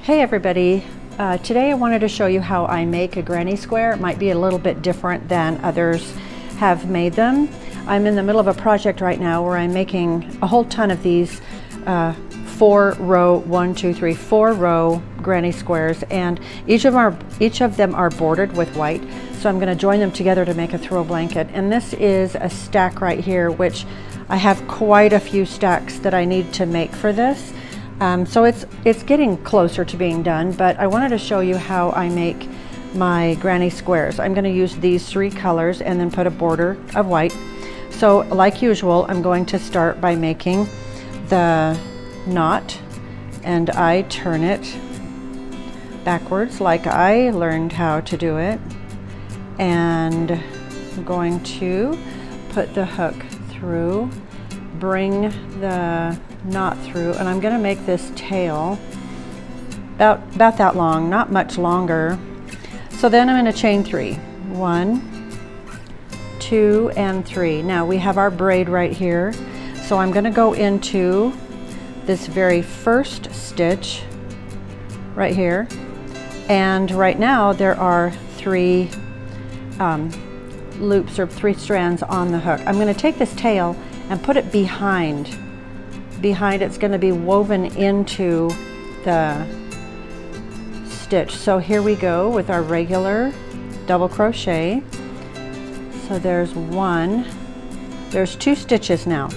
Hey everybody, today I wanted to show you how I make a granny square. It might be a little bit different than others have made them. I'm in the middle of a project right now where I'm making a whole ton of these 4-row granny squares, and each of them are bordered with white. So I'm going to join them together to make a throw blanket. And this is a stack right here, which I have quite a few stacks that I need to make for this. So it's getting closer to being done, but I wanted to show you how I make my granny squares. I'm going to use these 3 colors and then put a border of white. So like usual, I'm going to start by making the knot, and I turn it backwards like I learned how to do it, and I'm going to put the hook through, bring the knot through, and I'm going to make this tail about that long, not much longer. So then I'm going to chain 3. 1, 2, and 3. Now we have our braid right here, so I'm going to go into this very first stitch right here, and right now there are 3 loops or 3 strands on the hook. I'm going to take this tail and put it behind. It's going to be woven into the stitch. So here we go with our regular double crochet. So there's 2 stitches now.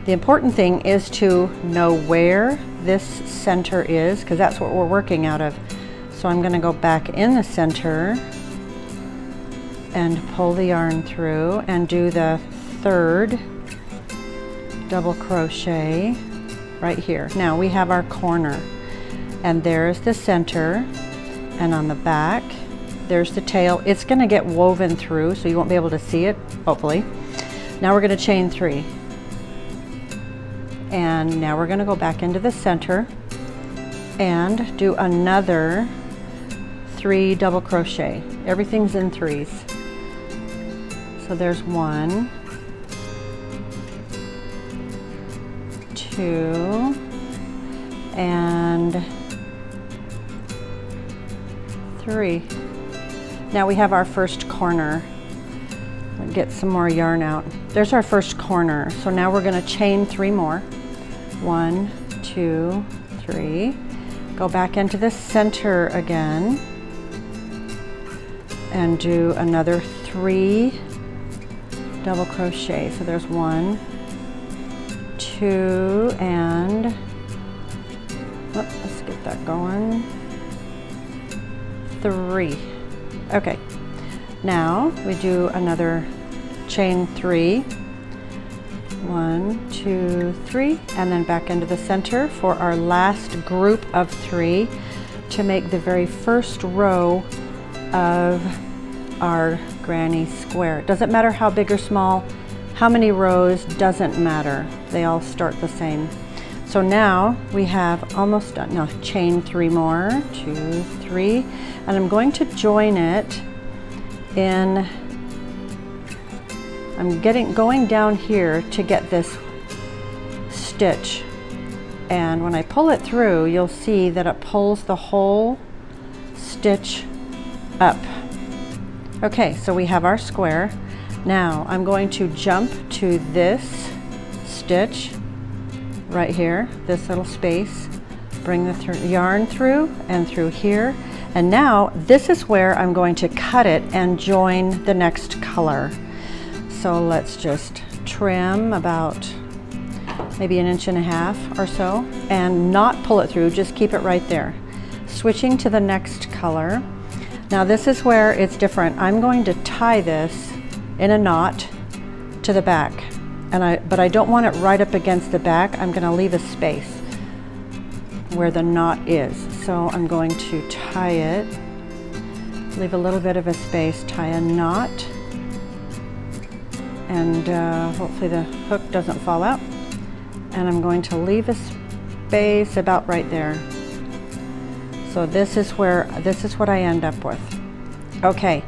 The important thing is to know where this center is, because that's what we're working out of. So I'm going to go back in the center and pull the yarn through and do the 3rd double crochet right here. Now we have our corner, and there's the center, and on the back there's the tail. It's going to get woven through, so you won't be able to see it, hopefully. Now we're going to chain 3, and now we're going to go back into the center and do another 3 double crochet. Everything's in 3s. So there's 1, 2, and 3. Now we have our first corner. I'll get some more yarn out. There's our first corner. So now we're going to chain 3 more. 1, 2, 3. Go back into the center again and do another 3 double crochet. So there's 1, 2, and let's get that going. 3. Okay, now we do another chain 3. 1, 2, 3, and then back into the center for our last group of 3 to make the very first row of our granny square. It doesn't matter how big or small, how many rows, doesn't matter. They all start the same. So now we have almost done. Now chain 3 more, 2, 3, and I'm going to join it in. I'm going down here to get this stitch, and when I pull it through, you'll see that it pulls the whole stitch up. Okay, so we have our square. Now I'm going to jump to this stitch right here, this little space, bring the yarn through and through here, and now this is where I'm going to cut it and join the next color. So let's just trim about maybe 1.5 inches or so and not pull it through, just keep it right there. Switching to the next color. Now this is where it's different. I'm going to tie this in a knot to the back, but I don't want it right up against the back. I'm going to leave a space where the knot is. So I'm going to tie it, leave a little bit of a space, tie a knot, and hopefully the hook doesn't fall out. And I'm going to leave a space about right there. So this is what I end up with. Okay,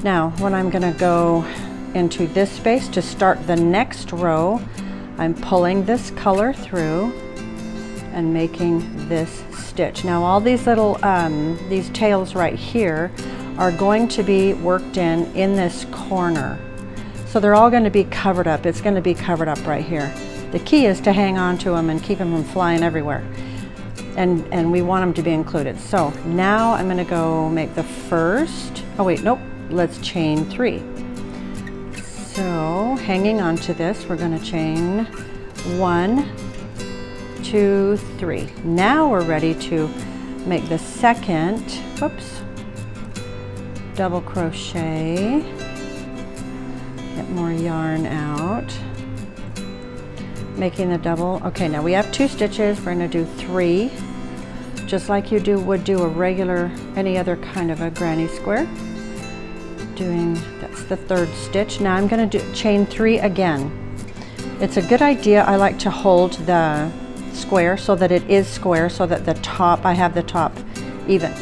now when I'm going to go into this space to start the next row, I'm pulling this color through and making this stitch. Now all these little, these tails right here are going to be worked in this corner. So they're all going to be covered up. It's going to be covered up right here. The key is to hang on to them and keep them from flying everywhere. And we want them to be included. So now I'm going to go make the first, oh wait, nope, let's chain 3. So hanging on to this, we're going to chain 1, 2, 3. Now we're ready to make the second, whoops, double crochet, get more yarn out, making the double. Okay, now we have 2 stitches. We're going to do 3, just like you would do a regular, any other kind of a granny square. That's the 3rd stitch. Now I'm going to chain 3 again. It's a good idea. I like to hold the square so that it is square, so that the top, I have the top even.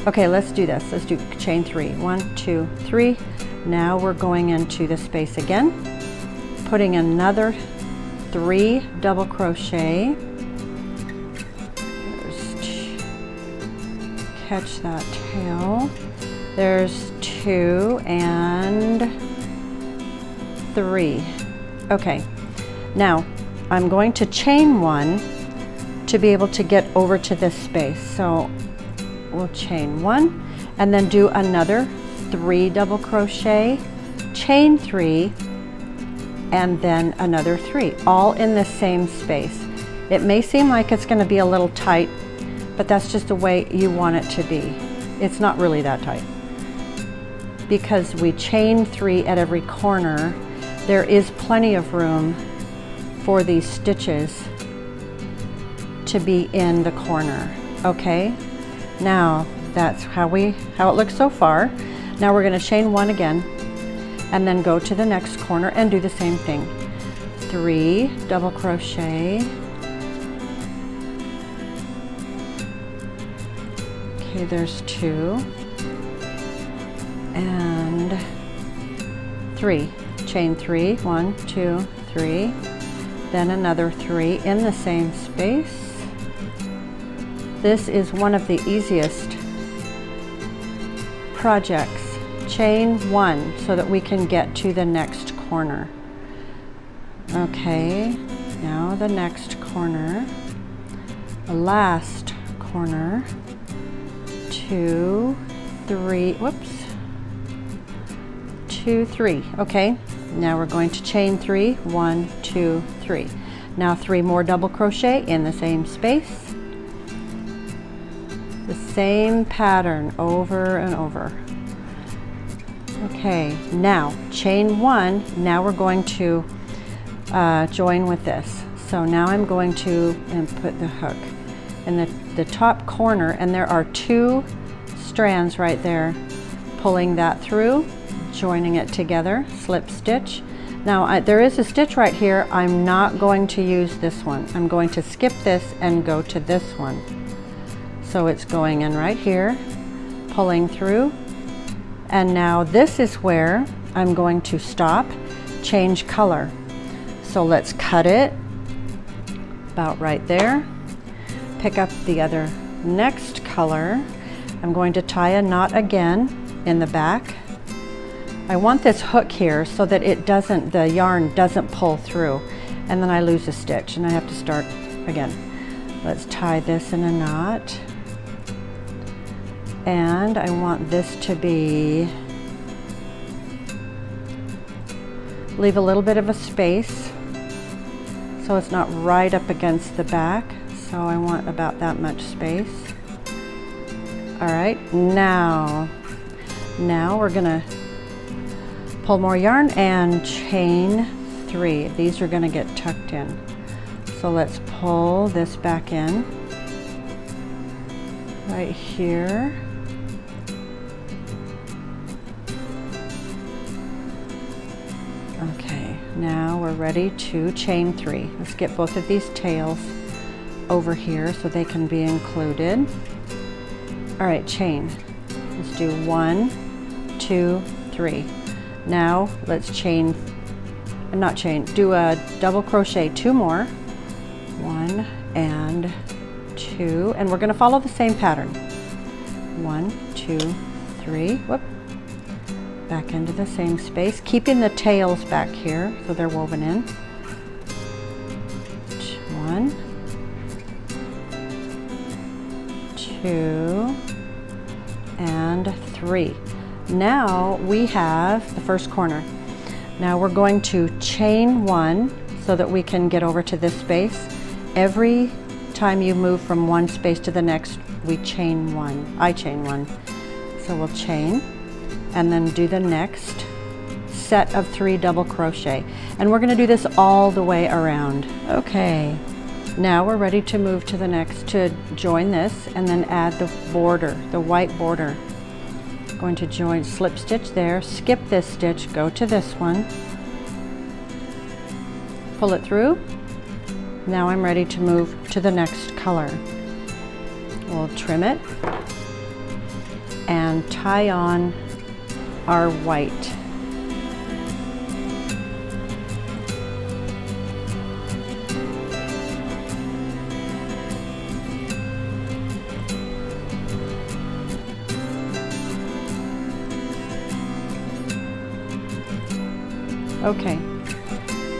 Okay, let's do this. Let's do chain 3. 1, 2, 3. Now we're going into the space again, putting another 3 double crochet. Catch that tail. There's 2 and 3. Okay, now I'm going to chain 1 to be able to get over to this space. So we'll chain 1 and then do another 3 double crochet, chain 3, and then another 3, all in the same space. It may seem like it's going to be a little tight, but that's just the way you want it to be. It's not really that tight. Because we chain 3 at every corner, there is plenty of room for these stitches to be in the corner. Okay, now that's how it looks so far. Now we're going to chain 1 again and then go to the next corner and do the same thing. 3 double crochet. Okay, there's 2 and 3. Chain 3, 1, 2, 3, then another 3 in the same space. This is one of the easiest projects. Chain 1 so that we can get to the next corner. Okay, now the next corner, the last corner, 2, 3, whoops, 2, 3. Okay, now we're going to chain 3, 1, 2, 3. Now 3 more double crochet in the same space. The same pattern over and over. Okay, now chain 1. Now we're going to join with this. So now I'm going to put the hook in the top corner, and there are 2 strands right there, pulling that through, joining it together, slip stitch. Now there is a stitch right here. I'm not going to use this one. I'm going to skip this and go to this one. So it's going in right here, pulling through, and now this is where I'm going to stop, change color. So let's cut it about right there, pick up the other next color. I'm going to tie a knot again in the back. I want this hook here so that the yarn doesn't pull through, and then I lose a stitch and I have to start again. Let's tie this in a knot. And I want this to leave a little bit of a space so it's not right up against the back. So I want about that much space. All right, now we're gonna pull more yarn and chain 3. These are gonna get tucked in. So let's pull this back in right here. Okay, now we're ready to chain 3. Let's get both of these tails over here so they can be included. All right, chain. Let's do 1, 2, 3. Now let's do a double crochet 2 more. 1 and 2, and we're going to follow the same pattern. 1, 2, 3, whoop, back into the same space, keeping the tails back here so they're woven in. 1, 2, and 3. Now we have the first corner. Now we're going to chain 1 so that we can get over to this space. Every time you move from one space to the next, we chain 1. I chain 1. So we'll chain and then do the next set of 3 double crochet. And we're going to do this all the way around. Okay, now we're ready to move to the next, to join this and then add the border, the white border. Going to join, slip stitch there, skip this stitch, go to this one, pull it through. Now I'm ready to move to the next color. We'll trim it and tie on our white. Okay,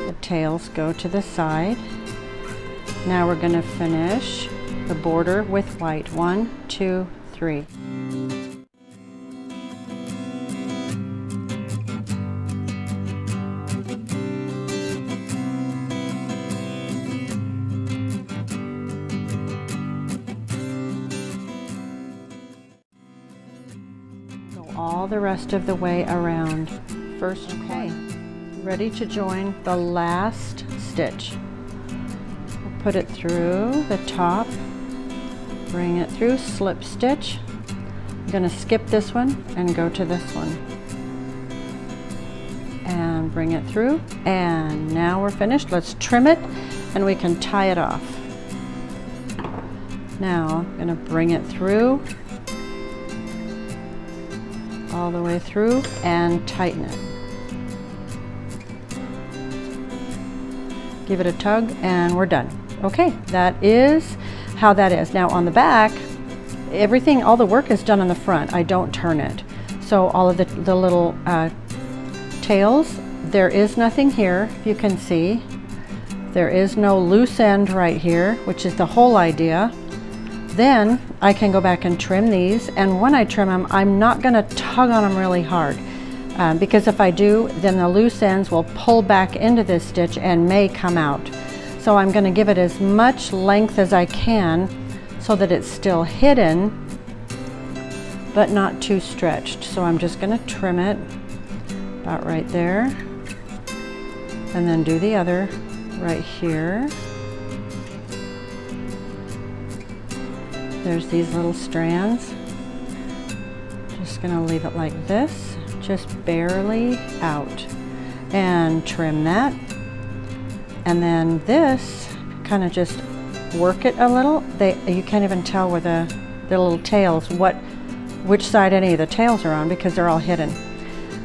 the tails go to the side. Now we're going to finish the border with white. 1, 2, 3. Go all the rest of the way around. First, okay. Ready to join the last stitch. We'll put it through the top, bring it through, slip stitch. I'm going to skip this one and go to this one. And bring it through, and now we're finished. Let's trim it and we can tie it off. Now I'm going to bring it through, all the way through, and tighten it. Give it a tug and we're done. Okay, that is how that is. Now on the back, everything, all the work is done on the front. I don't turn it. So all of the little tails, there is nothing here, you can see. There is no loose end right here, which is the whole idea. Then I can go back and trim these, and when I trim them, I'm not going to tug on them really hard. Because if I do, then the loose ends will pull back into this stitch and may come out. So I'm going to give it as much length as I can so that it's still hidden but not too stretched. So I'm just going to trim it about right there and then do the other right here. There's these little strands. Just going to leave it like this, just barely out, and trim that. And then this, kind of just work it a little. You can't even tell where the little tails, which side any of the tails are on, because they're all hidden.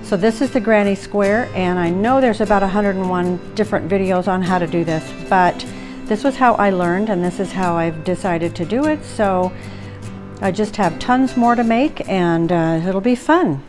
So this is the granny square, and I know there's about 101 different videos on how to do this, but this was how I learned, and this is how I've decided to do it. So I just have tons more to make, and it'll be fun.